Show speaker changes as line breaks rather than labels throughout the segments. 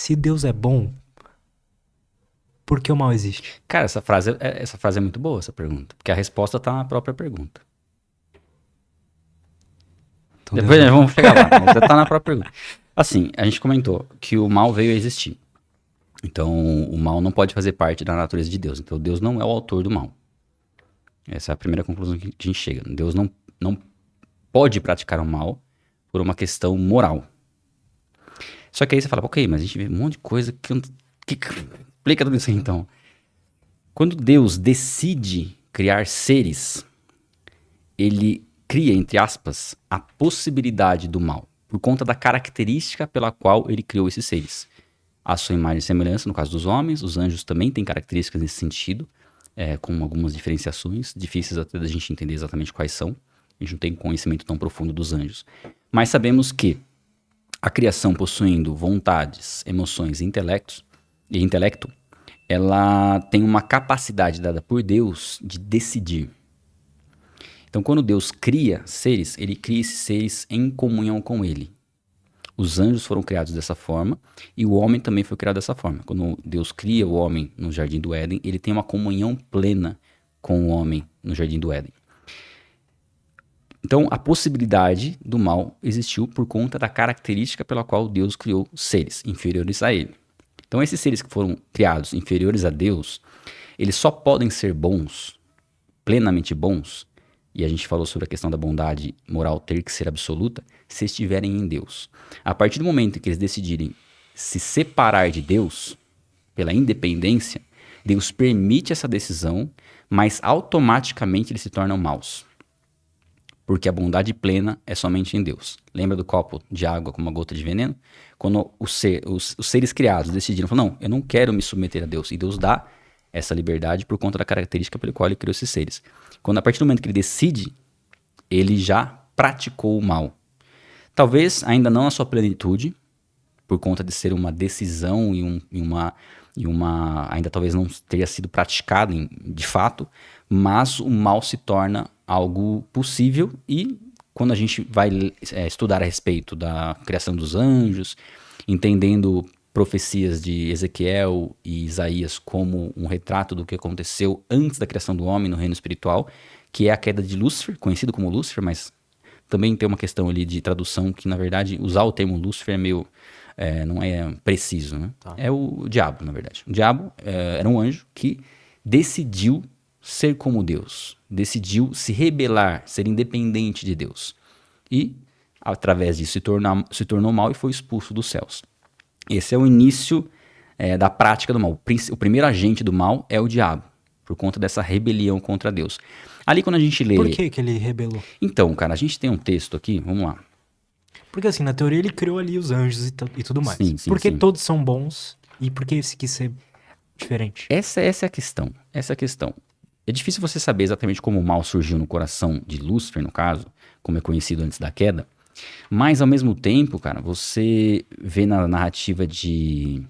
se Deus é bom, por que o mal existe?
Cara, essa frase é muito boa, essa pergunta. Porque a resposta tá na própria pergunta.
Então Deus
Depois
não é bom.
vamos chegar lá, mas já tá na própria pergunta. Assim, a gente comentou que o mal veio a existir. Então, o mal não pode fazer parte da natureza de Deus. Então, Deus não é o autor do mal. Essa é a primeira conclusão que a gente chega. Deus não pode praticar o mal por uma questão moral. Só que aí você fala, ok, mas a gente vê um monte de coisa que explica tudo isso aí, então. Quando Deus decide criar seres, ele cria, entre aspas, a possibilidade do mal, por conta da característica pela qual ele criou esses seres. A sua imagem e semelhança, no caso dos homens, os anjos também têm características nesse sentido, com algumas diferenciações, difíceis até da gente entender exatamente quais são. A gente não tem conhecimento tão profundo dos anjos. Mas sabemos que a criação possuindo vontades, emoções e intelecto, ela tem uma capacidade dada por Deus de decidir. Então, quando Deus cria seres, ele cria esses seres em comunhão com ele. Os anjos foram criados dessa forma e o homem também foi criado dessa forma. Quando Deus cria o homem no Jardim do Éden, ele tem uma comunhão plena com o homem no Jardim do Éden. Então, a possibilidade do mal existiu por conta da característica pela qual Deus criou seres inferiores a ele. Então, esses seres que foram criados inferiores a Deus, eles só podem ser bons, plenamente bons, e a gente falou sobre a questão da bondade moral ter que ser absoluta, se estiverem em Deus. A partir do momento em que eles decidirem se separar de Deus, pela independência, Deus permite essa decisão, mas automaticamente eles se tornam maus. Porque a bondade plena é somente em Deus. Lembra do copo de água com uma gota de veneno? Quando os seres criados decidiram, falaram, não, eu não quero me submeter a Deus. E Deus dá essa liberdade por conta da característica pela qual ele criou esses seres. Quando a partir do momento que ele decide, ele já praticou o mal. Talvez ainda não na sua plenitude, por conta de ser uma decisão e uma ainda talvez não teria sido praticado de fato, mas o mal se torna algo possível e quando a gente vai estudar a respeito da criação dos anjos, entendendo profecias de Ezequiel e Isaías como um retrato do que aconteceu antes da criação do homem no reino espiritual, que é a queda de Lúcifer, conhecido como Lúcifer, mas também tem uma questão ali de tradução que, na verdade, usar o termo Lúcifer é meio... não é preciso, né?
Tá.
É o diabo, na verdade. O diabo era um anjo que decidiu ser como Deus, decidiu se rebelar, ser independente de Deus. E, através disso, se tornou mal e foi expulso dos céus. Esse é o início da prática do mal. O primeiro agente do mal é o diabo, por conta dessa rebelião contra Deus. Ali quando a gente lê...
Por que ele rebelou?
Então, cara, a gente tem um texto aqui, vamos lá.
Porque assim, na teoria ele criou ali os anjos e tudo mais.
Sim, sim,
Por que
sim.
todos são bons e por que esse quis ser diferente?
Essa é a questão. Essa é a questão. É difícil você saber exatamente como o mal surgiu no coração de Lúcifer, no caso, como é conhecido antes da queda. Mas, ao mesmo tempo, cara, você vê na narrativa de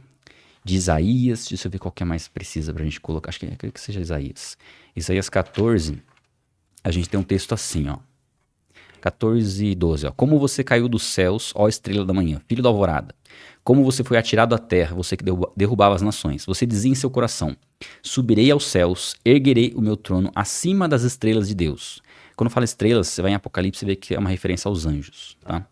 Isaías, deixa eu ver qual que é mais precisa pra gente colocar, acho que seja Isaías. Isaías 14, a gente tem um texto assim, ó. 14 e 12, ó. Como você caiu dos céus, ó estrela da manhã, filho da alvorada. Como você foi atirado à terra, você que derrubava as nações. Você dizia em seu coração, subirei aos céus, erguerei o meu trono acima das estrelas de Deus. Quando fala estrelas, você vai em Apocalipse e vê que é uma referência aos anjos, tá?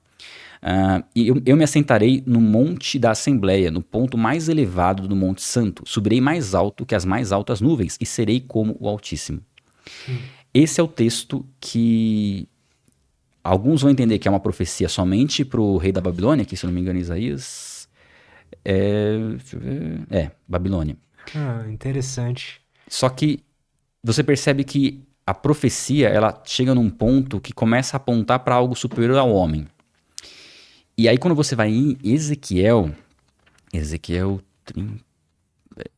E eu me assentarei no monte da Assembleia, no ponto mais elevado do Monte Santo. Subirei mais alto que as mais altas nuvens e serei como o Altíssimo. Esse é o texto que alguns vão entender que é uma profecia somente para o rei da Babilônia, que se eu não me engano Isaías... deixa eu ver... Babilônia.
Interessante.
Só que você percebe que a profecia, ela chega num ponto que começa a apontar para algo superior ao homem. E aí quando você vai em Ezequiel 30,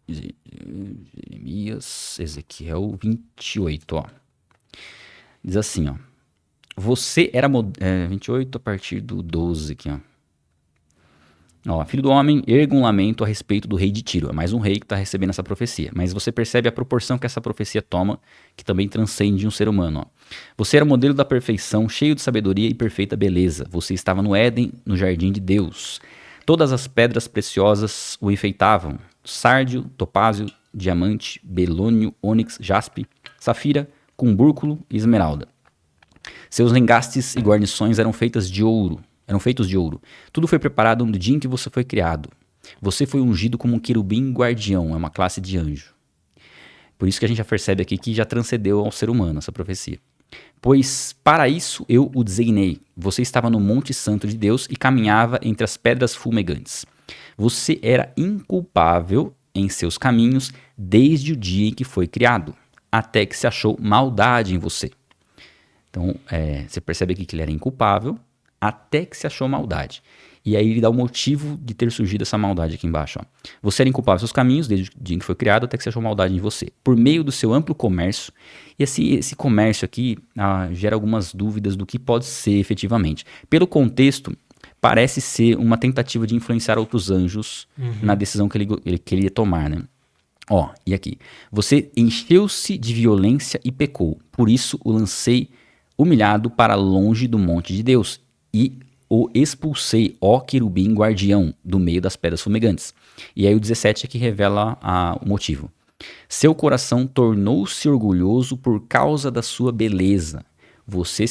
Jeremias, Ezequiel 28, ó. Diz assim, ó. Você era... 28 a partir do 12 aqui, ó. Ó, filho do homem, erga um lamento a respeito do rei de Tiro. É mais um rei que está recebendo essa profecia. Mas você percebe a proporção que essa profecia toma, que também transcende um ser humano. Ó. Você era o modelo da perfeição, cheio de sabedoria e perfeita beleza. Você estava no Éden, no jardim de Deus. Todas as pedras preciosas o enfeitavam: sárdio, topázio, diamante, belônio, ônix, jaspe, safira, cumbúrculo e esmeralda. Seus engastes e guarnições eram feitos de ouro. Tudo foi preparado no dia em que você foi criado. Você foi ungido como um querubim guardião, é uma classe de anjo. Por isso que a gente já percebe aqui que já transcendeu ao ser humano essa profecia. Pois para isso eu o designei. Você estava no Monte Santo de Deus e caminhava entre as pedras fumegantes. Você era inculpável em seus caminhos desde o dia em que foi criado, até que se achou maldade em você. Então, você percebe aqui que ele era inculpável até que se achou maldade. E aí ele dá o motivo de ter surgido essa maldade aqui embaixo. Ó. Você era inculpável em seus caminhos desde o dia em que foi criado até que se achou maldade em você. Por meio do seu amplo comércio. E esse comércio aqui gera algumas dúvidas do que pode ser efetivamente. Pelo contexto, parece ser uma tentativa de influenciar outros anjos na decisão que ele ia tomar, né? Ó, e aqui. Você encheu-se de violência e pecou. Por isso o lancei humilhado para longe do monte de Deus. E o expulsei, ó querubim guardião, do meio das pedras fumegantes. E aí o 17 é que revela o motivo. Seu coração tornou-se orgulhoso por causa da sua beleza. Você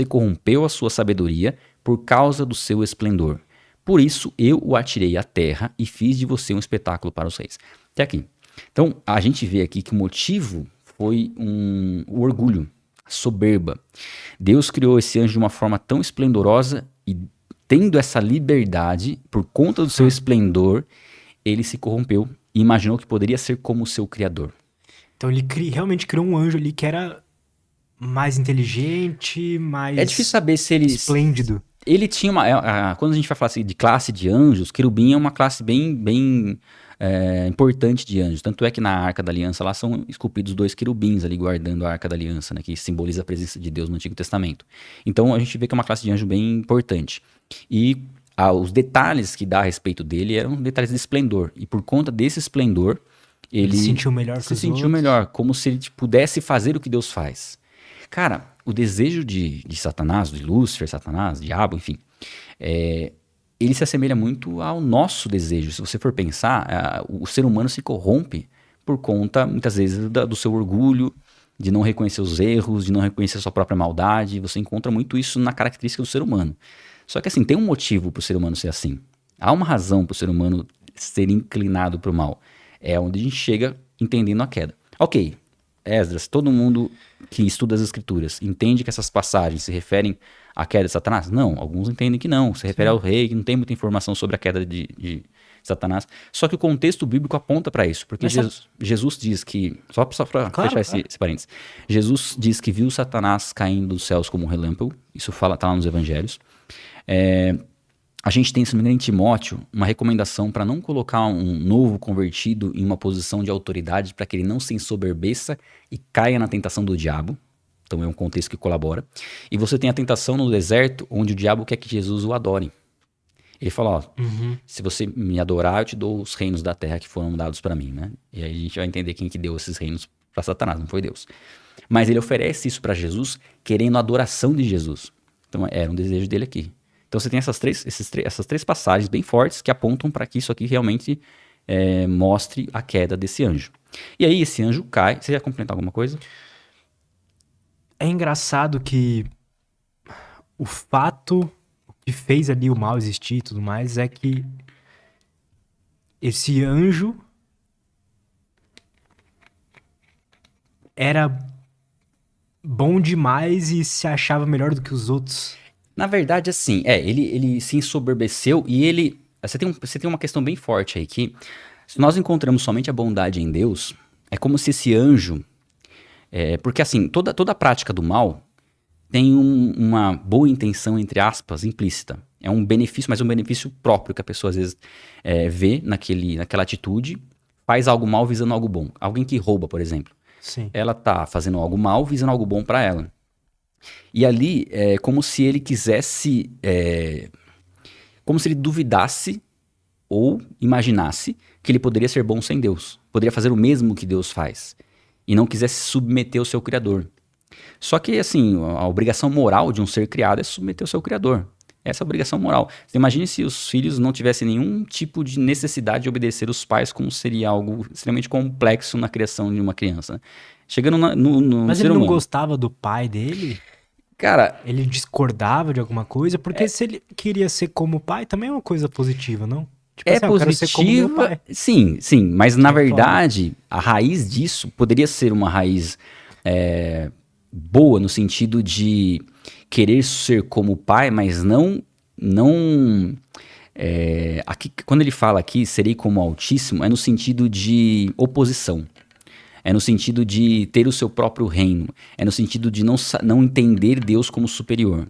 corrompeu a sua sabedoria por causa do seu esplendor. Por isso eu o atirei à terra e fiz de você um espetáculo para os reis. Até aqui. Então a gente vê aqui que o motivo foi o orgulho. Soberba. Deus criou esse anjo de uma forma tão esplendorosa e tendo essa liberdade, por conta do seu esplendor, ele se corrompeu e imaginou que poderia ser como o seu criador.
Então ele realmente criou um anjo ali que era mais inteligente, mais...
É difícil saber se ele...
esplêndido.
Ele tinha uma... quando a gente vai falar assim, de classe de anjos, querubim é uma classe bem importante de anjos. Tanto é que na Arca da Aliança lá são esculpidos 2 querubins ali guardando a Arca da Aliança, né, que simboliza a presença de Deus no Antigo Testamento. Então a gente vê que é uma classe de anjo bem importante. E os detalhes que dá a respeito dele eram detalhes de esplendor. E por conta desse esplendor, ele
se sentiu melhor
se sentiu melhor, como se ele pudesse fazer o que Deus faz. Cara, o desejo de Satanás, de Lúcifer, Satanás, diabo, enfim, ele se assemelha muito ao nosso desejo. Se você for pensar, o ser humano se corrompe por conta, muitas vezes, do seu orgulho, de não reconhecer os erros, de não reconhecer a sua própria maldade. Você encontra muito isso na característica do ser humano. Só que assim, tem um motivo para o ser humano ser assim. Há uma razão para o ser humano ser inclinado para o mal. É onde a gente chega entendendo a queda. Ok, Esdras, todo mundo que estuda as escrituras entende que essas passagens se referem à queda de Satanás? Não, alguns entendem que não. Se refere ao rei, que não tem muita informação sobre a queda de Satanás. Só que o contexto bíblico aponta para isso. Porque Jesus diz que... Só para fechar esse parênteses. Jesus diz que viu Satanás caindo dos céus como um relâmpago. Isso tá lá nos evangelhos. A gente tem, se não me engano, em Timóteo, uma recomendação para não colocar um novo convertido em uma posição de autoridade para que ele não se ensoberbeça e caia na tentação do diabo. Então é um contexto que colabora. E você tem a tentação no deserto, onde o diabo quer que Jesus o adore. Ele fala, ó, se você me adorar, eu te dou os reinos da terra que foram dados para mim, né? E aí a gente vai entender quem que deu esses reinos para Satanás, não foi Deus. Mas ele oferece isso para Jesus, querendo a adoração de Jesus. Então era um desejo dele aqui. Então você tem essas três passagens bem fortes que apontam para que isso aqui realmente mostre a queda desse anjo. E aí esse anjo cai. Você ia complementar alguma coisa?
É engraçado que o fato que fez ali o mal existir e tudo mais é que esse anjo era bom demais e se achava melhor do que os outros.
Na verdade, assim, ele se ensoberbeceu e ele... Você tem uma questão bem forte aí, que se nós encontramos somente a bondade em Deus, é como se esse anjo... porque assim, toda a prática do mal tem uma boa intenção, entre aspas, implícita. É um benefício, mas um benefício próprio que a pessoa às vezes vê naquela atitude, faz algo mal visando algo bom. Alguém que rouba, por exemplo.
Sim.
Ela tá fazendo algo mal visando algo bom para ela. E ali é como se ele quisesse, como se ele duvidasse ou imaginasse que ele poderia ser bom sem Deus. Poderia fazer o mesmo que Deus faz. E não quisesse submeter ao seu Criador. Só que, assim, a obrigação moral de um ser criado é submeter ao seu Criador. Essa é a obrigação moral. Você imagine se os filhos não tivessem nenhum tipo de necessidade de obedecer os pais, como seria algo extremamente complexo na criação de uma criança, né? Chegando no
Mas
ser
ele não
humano.
gostava do pai dele?
Cara,
Ele discordava de alguma coisa? Porque se ele queria ser como o pai, também é uma coisa positiva, não? Tipo
é
assim, eu quero ser como meu
positiva,
pai.
sim, mas na
É foda.
verdade, a raiz disso poderia ser uma raiz boa no sentido de querer ser como o pai, mas não aqui, quando ele fala aqui, serei como o Altíssimo, é no sentido de oposição. É no sentido de ter o seu próprio reino. É no sentido de não entender Deus como superior.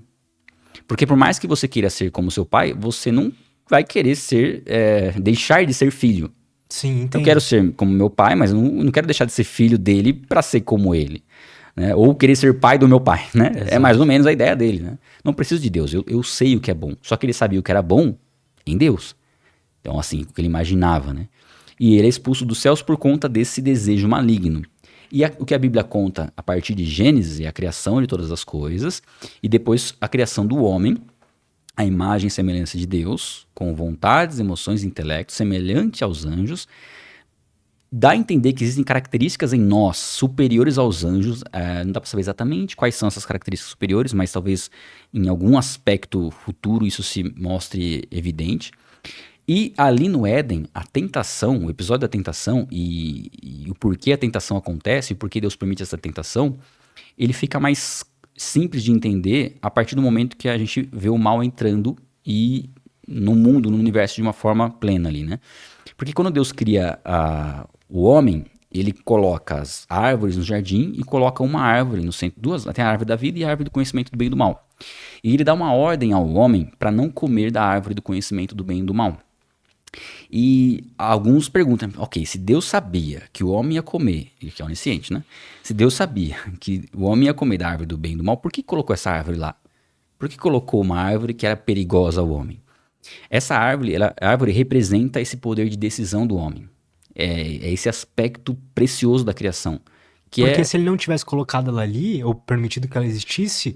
Porque por mais que você queira ser como seu pai, você não vai querer deixar de ser filho.
Sim,
Eu
entendo.
quero ser como meu pai, mas eu não quero deixar de ser filho dele para ser como ele. Né? Ou querer ser pai do meu pai. Né? É
Exato.
mais ou menos a ideia dele. Né? Não preciso de Deus, eu sei o que é bom. Só que ele sabia o que era bom em Deus. Então, assim, o que ele imaginava. Né? E ele é expulso dos céus por conta desse desejo maligno. E o que a Bíblia conta a partir de Gênesis é a criação de todas as coisas, e depois a criação do homem, a imagem e semelhança de Deus, com vontades, emoções e intelecto, semelhante aos anjos. Dá a entender que existem características em nós superiores aos anjos. Não dá para saber exatamente quais são essas características superiores, mas talvez em algum aspecto futuro isso se mostre evidente. E ali no Éden, a tentação, o episódio da tentação e o porquê a tentação acontece, e o porquê Deus permite essa tentação, ele fica mais simples de entender a partir do momento que a gente vê o mal entrando e no mundo, no universo de uma forma plena ali, né? Porque quando Deus cria o homem, ele coloca as árvores no jardim e coloca uma árvore no centro, tem a árvore da vida e a árvore do conhecimento do bem e do mal. E ele dá uma ordem ao homem para não comer da árvore do conhecimento do bem e do mal. E alguns perguntam, ok, se Deus sabia que o homem ia comer, ele que é onisciente, né? Se Deus sabia que o homem ia comer da árvore do bem e do mal, por que colocou essa árvore lá? Por que colocou uma árvore que era perigosa ao homem? Essa árvore, a árvore representa esse poder de decisão do homem. É esse aspecto precioso da criação.
Porque se ele não tivesse colocado ela ali, ou permitido que ela existisse,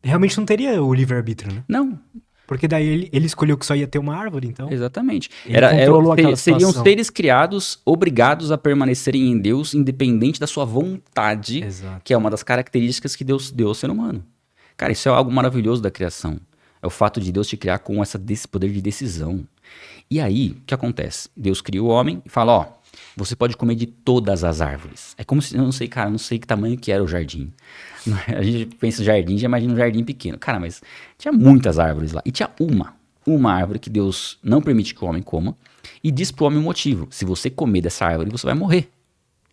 realmente não teria o livre-arbítrio, né?
Não,
Porque daí ele escolheu que só ia ter uma árvore, então.
exatamente.
Ele controlou aquela
Seriam
situação.
seres criados obrigados a permanecerem em Deus, independente da sua vontade,
Exato.
que é uma das características que Deus deu ao ser humano. Cara, isso é algo maravilhoso da criação. É o fato de Deus te criar com esse poder de decisão. E aí, o que acontece? Deus cria o homem e fala, ó, você pode comer de todas as árvores. É como se, eu não sei, cara, não sei que tamanho que era o jardim. A gente pensa em jardim, já imagina um jardim pequeno. Cara, mas tinha muitas árvores lá. E tinha uma árvore que Deus não permite que o homem coma. E diz pro homem o motivo. Se você comer dessa árvore, você vai morrer.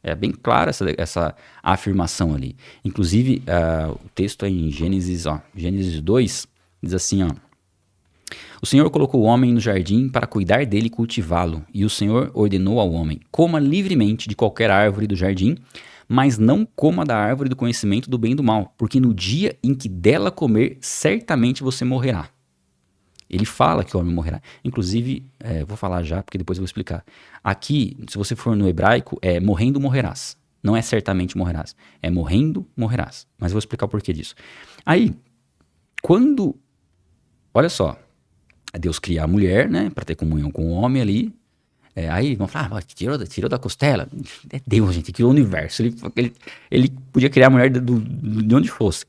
É bem clara essa afirmação ali. Inclusive, o texto é em Gênesis 2, diz assim, ó. O Senhor colocou o homem no jardim para cuidar dele e cultivá-lo. E o Senhor ordenou ao homem, coma livremente de qualquer árvore do jardim, mas não coma da árvore do conhecimento do bem e do mal, porque no dia em que dela comer, certamente você morrerá. Ele fala que o homem morrerá. Inclusive, vou falar já, porque depois eu vou explicar. Aqui, se você for no hebraico, é morrendo morrerás. Não é certamente morrerás. É morrendo morrerás. Mas eu vou explicar o porquê disso. Aí, quando... Olha só. Deus cria a mulher, né? Para ter comunhão com o homem ali. Aí vão falar, tirou da costela. É Deus, gente, criou o universo. Ele podia criar a mulher de onde fosse,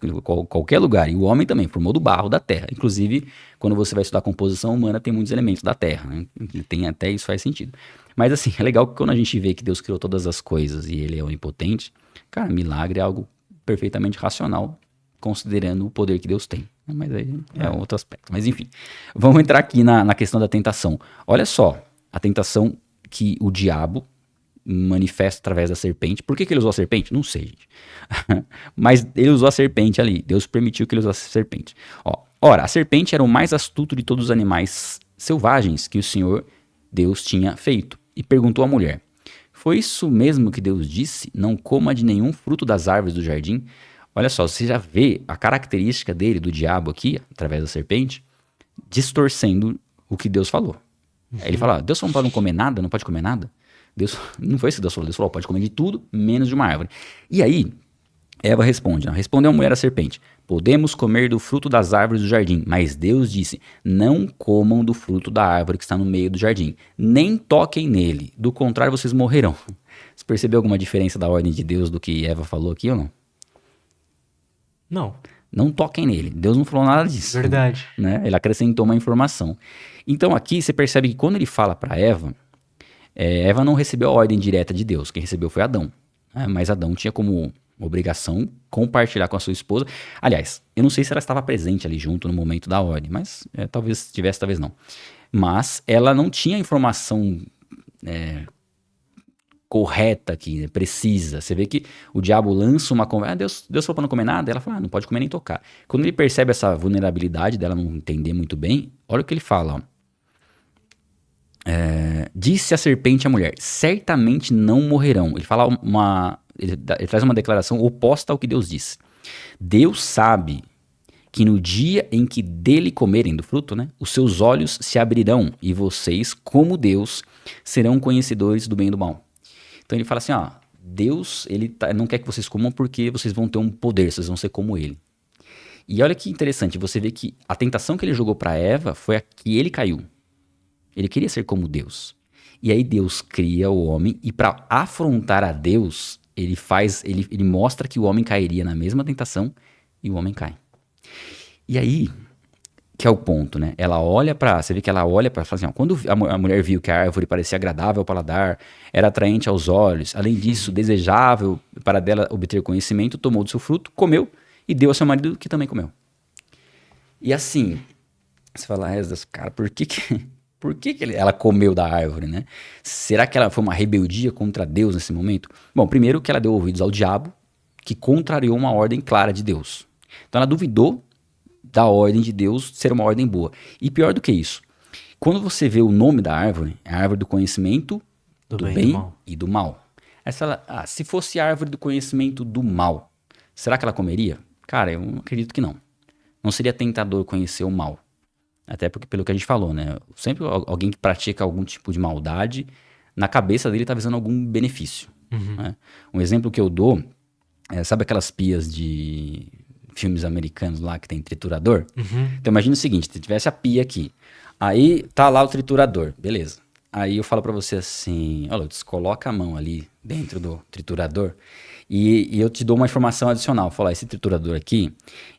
qualquer lugar. E o homem também, formou do barro da terra. Inclusive, quando você vai estudar a composição humana, tem muitos elementos da terra. Né? Tem até isso faz sentido. Mas assim, é legal que quando a gente vê que Deus criou todas as coisas e ele é onipotente, cara, milagre é algo perfeitamente racional, considerando o poder que Deus tem. Mas aí é outro aspecto. Mas enfim, vamos entrar aqui na questão da tentação. Olha só, a tentação que o diabo manifesta através da serpente. Por que ele usou a serpente? Não sei, gente. Mas ele usou a serpente ali. Deus permitiu que ele usasse a serpente. Ora, a serpente era o mais astuto de todos os animais selvagens que o Senhor Deus tinha feito. E perguntou à mulher, foi isso mesmo que Deus disse? Não coma de nenhum fruto das árvores do jardim? Olha só, você já vê a característica dele, do diabo aqui, através da serpente, distorcendo o que Deus falou. Aí ele fala, Deus falou para não comer nada, não pode comer nada. Deus, não foi isso que Deus falou, pode comer de tudo, menos de uma árvore. E aí, Eva responde, respondeu a mulher à serpente, podemos comer do fruto das árvores do jardim. Mas Deus disse, não comam do fruto da árvore que está no meio do jardim. Nem toquem nele, do contrário vocês morrerão. Você percebeu alguma diferença da ordem de Deus do que Eva falou aqui ou não?
Não.
Não toquem nele. Deus não falou nada disso.
Verdade.
Né? Ele acrescentou uma informação. Então aqui você percebe que quando ele fala para Eva, Eva não recebeu a ordem direta de Deus. Quem recebeu foi Adão. Né? Mas Adão tinha como obrigação compartilhar com a sua esposa. Aliás, eu não sei se ela estava presente ali junto no momento da ordem, mas talvez tivesse, talvez não. Mas ela não tinha informação correta aqui, né? Precisa. Você vê que o diabo lança uma conversa. Deus falou para não comer nada. Ela fala, não pode comer nem tocar. Quando ele percebe essa vulnerabilidade dela não entender muito bem, olha o que ele fala. Ó. Disse a serpente à mulher, certamente não morrerão. Ele fala ele traz uma declaração oposta ao que Deus disse. Deus sabe que no dia em que dele comerem do fruto, né, os seus olhos se abrirão e vocês, como Deus, serão conhecedores do bem e do mal. Então ele fala assim, ó, Deus não quer que vocês comam porque vocês vão ter um poder, vocês vão ser como ele. E olha que interessante, você vê que a tentação que ele jogou para Eva foi a que ele caiu. Ele queria ser como Deus. E aí Deus cria o homem e para afrontar a Deus, ele mostra que o homem cairia na mesma tentação e o homem cai. E aí, que é o ponto, né? Você vê que ela olha para, fala assim, ó, quando a mulher viu que a árvore parecia agradável ao paladar, era atraente aos olhos, além disso, desejável para dela obter conhecimento, tomou do seu fruto, comeu e deu ao seu marido que também comeu. E assim, você fala, cara, por que ela comeu da árvore, né? Será que ela foi uma rebeldia contra Deus nesse momento? Bom, primeiro que ela deu ouvidos ao diabo, que contrariou uma ordem clara de Deus. Então ela duvidou da ordem de Deus ser uma ordem boa. E pior do que isso, quando você vê o nome da árvore, é a árvore do conhecimento do bem e do mal. Aí você fala, se fosse a árvore do conhecimento do mal, será que ela comeria? Cara, eu acredito que não. Não seria tentador conhecer o mal. Até porque, pelo que a gente falou, né? Sempre alguém que pratica algum tipo de maldade, na cabeça dele tá visando algum benefício. Né? Um exemplo que eu dou, sabe aquelas pias de filmes americanos lá que tem triturador? Então imagina o seguinte, se tivesse a pia aqui, aí tá lá o triturador, beleza. Aí eu falo pra você assim, olha, coloca a mão ali dentro do triturador e eu te dou uma informação adicional. Eu falo, esse triturador aqui,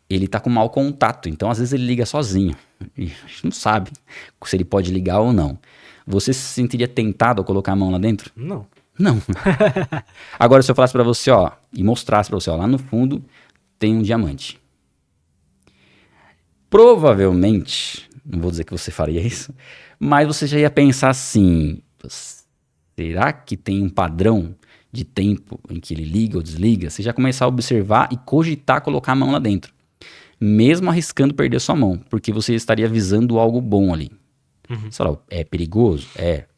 ele tá com mau contato, então às vezes ele liga sozinho. E a gente não sabe se ele pode ligar ou não. Você se sentiria tentado a colocar a mão lá dentro?
Não.
Não. Agora se eu falasse pra você, ó, e mostrasse pra você, ó, lá no fundo tem um diamante. Provavelmente, não vou dizer que você faria isso, mas você já ia pensar assim, será que tem um padrão de tempo em que ele liga ou desliga? Você já começar a observar e cogitar colocar a mão lá dentro. Mesmo arriscando perder sua mão, porque você estaria visando algo bom ali. Você fala, é perigoso?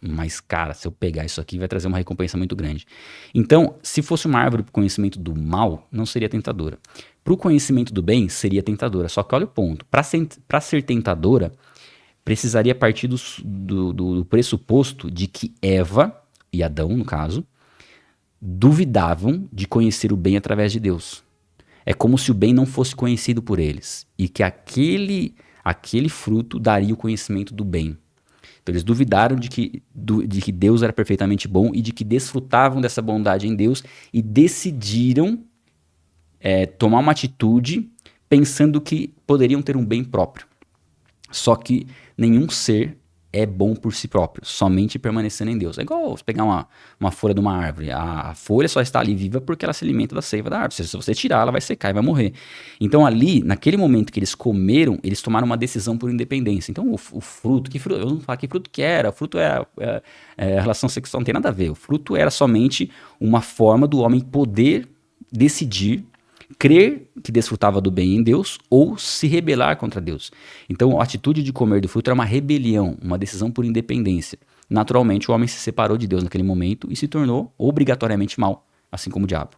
Mas cara, se eu pegar isso aqui vai trazer uma recompensa muito grande. Então, se fosse uma árvore para o conhecimento do mal, não seria tentadora. Para o conhecimento do bem, seria tentadora. Só que olha o ponto, para ser tentadora, precisaria partir do pressuposto de que Eva, e Adão no caso, duvidavam de conhecer o bem através de Deus. É como se o bem não fosse conhecido por eles. E que aquele fruto daria o conhecimento do bem. Então eles duvidaram de que Deus era perfeitamente bom e de que desfrutavam dessa bondade em Deus e decidiram tomar uma atitude pensando que poderiam ter um bem próprio. Só que nenhum ser é bom por si próprio, somente permanecendo em Deus. É igual você pegar uma folha de uma árvore. A folha só está ali viva porque ela se alimenta da seiva da árvore. Se você tirar, ela vai secar e vai morrer. Então ali, naquele momento que eles comeram, eles tomaram uma decisão por independência. Então o fruto, eu não falo que fruto que era, o fruto a relação sexual, não tem nada a ver. O fruto era somente uma forma do homem poder decidir crer que desfrutava do bem em Deus ou se rebelar contra Deus. Então, a atitude de comer do fruto era uma rebelião, uma decisão por independência. Naturalmente, o homem se separou de Deus naquele momento e se tornou obrigatoriamente mal, assim como o diabo.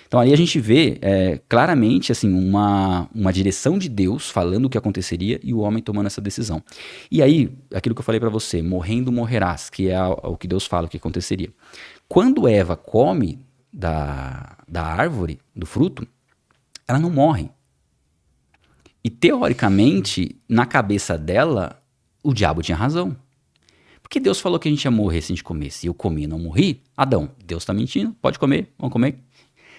Então, aí a gente vê claramente assim, uma direção de Deus falando o que aconteceria e o homem tomando essa decisão. E aí, aquilo que eu falei para você, morrendo morrerás, que é o que Deus fala o que aconteceria. Quando Eva come da árvore, do fruto, ela não morre. E teoricamente, na cabeça dela, o diabo tinha razão. Porque Deus falou que a gente ia morrer se a gente comesse. E eu comi e não morri. Adão, Deus tá mentindo, pode comer, vamos comer.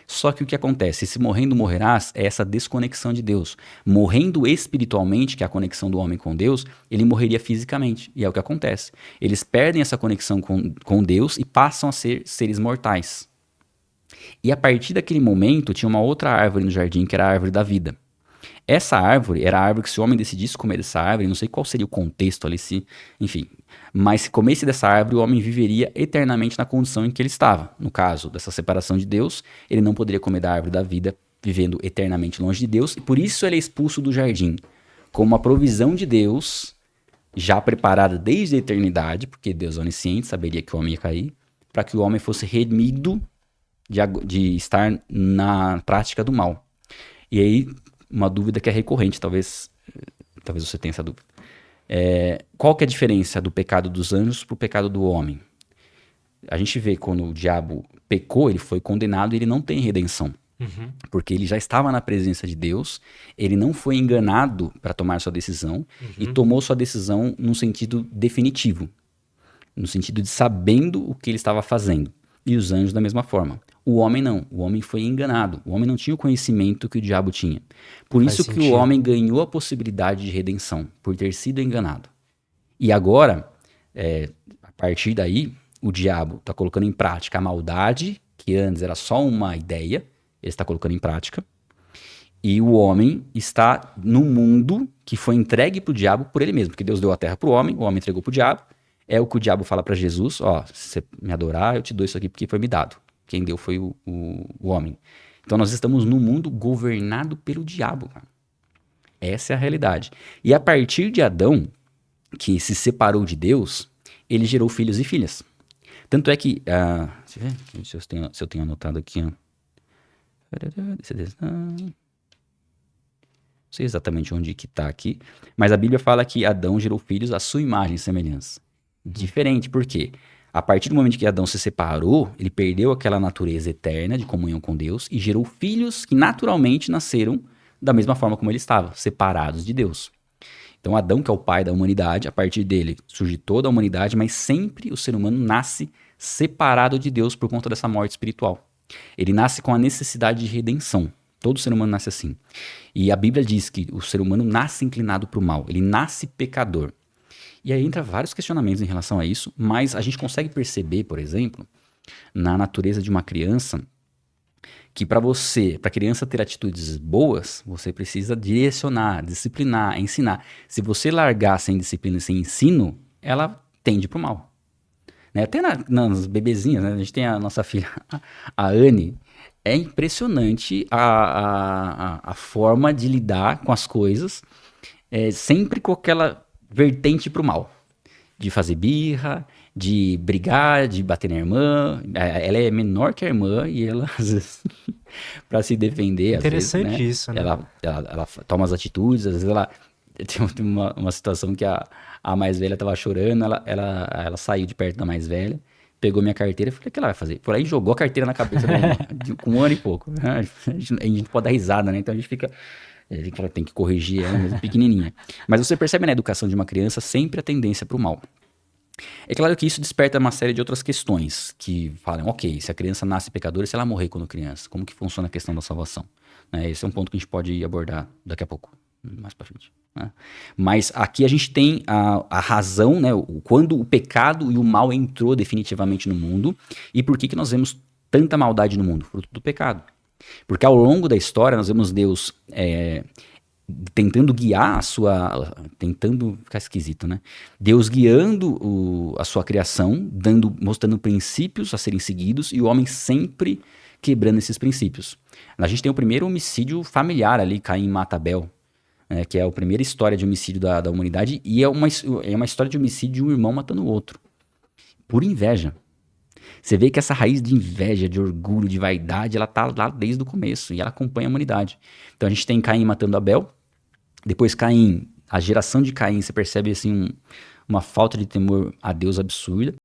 Só que o que acontece? Se morrendo morrerás, é essa desconexão de Deus. Morrendo espiritualmente, que é a conexão do homem com Deus, ele morreria fisicamente. E é o que acontece. Eles perdem essa conexão com Deus e passam a ser seres mortais. E a partir daquele momento, tinha uma outra árvore no jardim, que era a árvore da vida. Essa árvore era a árvore que, se o homem decidisse comer dessa árvore, não sei qual seria o contexto ali, enfim, mas se comesse dessa árvore, o homem viveria eternamente na condição em que ele estava. No caso dessa separação de Deus, ele não poderia comer da árvore da vida, vivendo eternamente longe de Deus, e por isso ele é expulso do jardim, como uma provisão de Deus, já preparada desde a eternidade, porque Deus é onisciente, saberia que o homem ia cair, para que o homem fosse remido de estar na prática do mal. E aí, uma dúvida que é recorrente, talvez você tenha essa dúvida. Qual que é a diferença do pecado dos anjos para o pecado do homem? A gente vê quando o diabo pecou, ele foi condenado e ele não tem redenção.
Uhum.
Porque ele já estava na presença de Deus, ele não foi enganado para tomar sua decisão e tomou sua decisão num sentido definitivo, no sentido de sabendo o que ele estava fazendo. E os anjos da mesma forma. O homem não. O homem foi enganado. O homem não tinha o conhecimento que o diabo tinha. Por
Faz
isso que
sentido.
o homem ganhou a possibilidade de redenção, por ter sido enganado. E agora, a partir daí, o diabo está colocando em prática a maldade, que antes era só uma ideia, ele está colocando em prática. E o homem está no mundo que foi entregue para o diabo por ele mesmo. Porque Deus deu a terra para o homem entregou para o diabo. É o que o diabo fala para Jesus, ó, se você me adorar, eu te dou isso aqui porque foi me dado. Quem deu foi o homem. Então nós estamos num mundo governado pelo diabo, cara. Essa é a realidade. E a partir de Adão, que se separou de Deus, ele gerou filhos e filhas. Tanto é que, deixa eu ver se eu tenho anotado aqui, ó. Não sei exatamente onde que tá aqui, mas a Bíblia fala que Adão gerou filhos à sua imagem e semelhança. Diferente, por quê? A partir do momento que Adão se separou, ele perdeu aquela natureza eterna de comunhão com Deus e gerou filhos que naturalmente nasceram da mesma forma como ele estava, separados de Deus. Então Adão, que é o pai da humanidade, a partir dele surge toda a humanidade, mas sempre o ser humano nasce separado de Deus por conta dessa morte espiritual. Ele nasce com a necessidade de redenção. Todo ser humano nasce assim. E a Bíblia diz que o ser humano nasce inclinado para o mal, ele nasce pecador. E aí entra vários questionamentos em relação a isso, mas a gente consegue perceber, por exemplo, na natureza de uma criança, que para a criança ter atitudes boas, você precisa direcionar, disciplinar, ensinar. Se você largar sem disciplina e sem ensino, ela tende para o mal. Né? Até nas bebezinhas, né? A gente tem a nossa filha, a Anne. É impressionante a forma de lidar com as coisas, sempre com aquela vertente pro mal, de fazer birra, de brigar, de bater na irmã. Ela é menor que a irmã e ela, às vezes, pra se defender, às vezes,
Interessante
né?
isso, né?
Ela toma as atitudes, às vezes ela... Tem uma situação que a mais velha tava chorando, ela saiu de perto da mais velha, pegou minha carteira e falei, o que ela vai fazer? Por aí jogou a carteira na cabeça dela, com 1 ano e pouco. A gente pode dar risada, né? Então a gente fica... Tem que corrigir ela mesmo pequenininha. Mas você percebe na educação de uma criança sempre a tendência para o mal. É claro que isso desperta uma série de outras questões que falam, ok, se a criança nasce pecadora, e se ela morrer quando criança, como que funciona a questão da salvação? Esse é um ponto que a gente pode abordar daqui a pouco, mais para frente. Né? Mas aqui a gente tem a razão, né, quando o pecado e o mal entrou definitivamente no mundo e por que nós vemos tanta maldade no mundo, fruto do pecado. Porque ao longo da história nós vemos Deus tentando guiar tentando ficar esquisito, né? Deus guiando a sua criação, mostrando princípios a serem seguidos e o homem sempre quebrando esses princípios. A gente tem o primeiro homicídio familiar ali, Caim mata Abel, que é a primeira história de homicídio da humanidade e é uma história de homicídio de um irmão matando o outro, por inveja. Você vê que essa raiz de inveja, de orgulho, de vaidade, ela tá lá desde o começo e ela acompanha a humanidade. Então a gente tem Caim matando Abel, depois Caim, a geração de Caim, você percebe assim uma falta de temor a Deus absurda.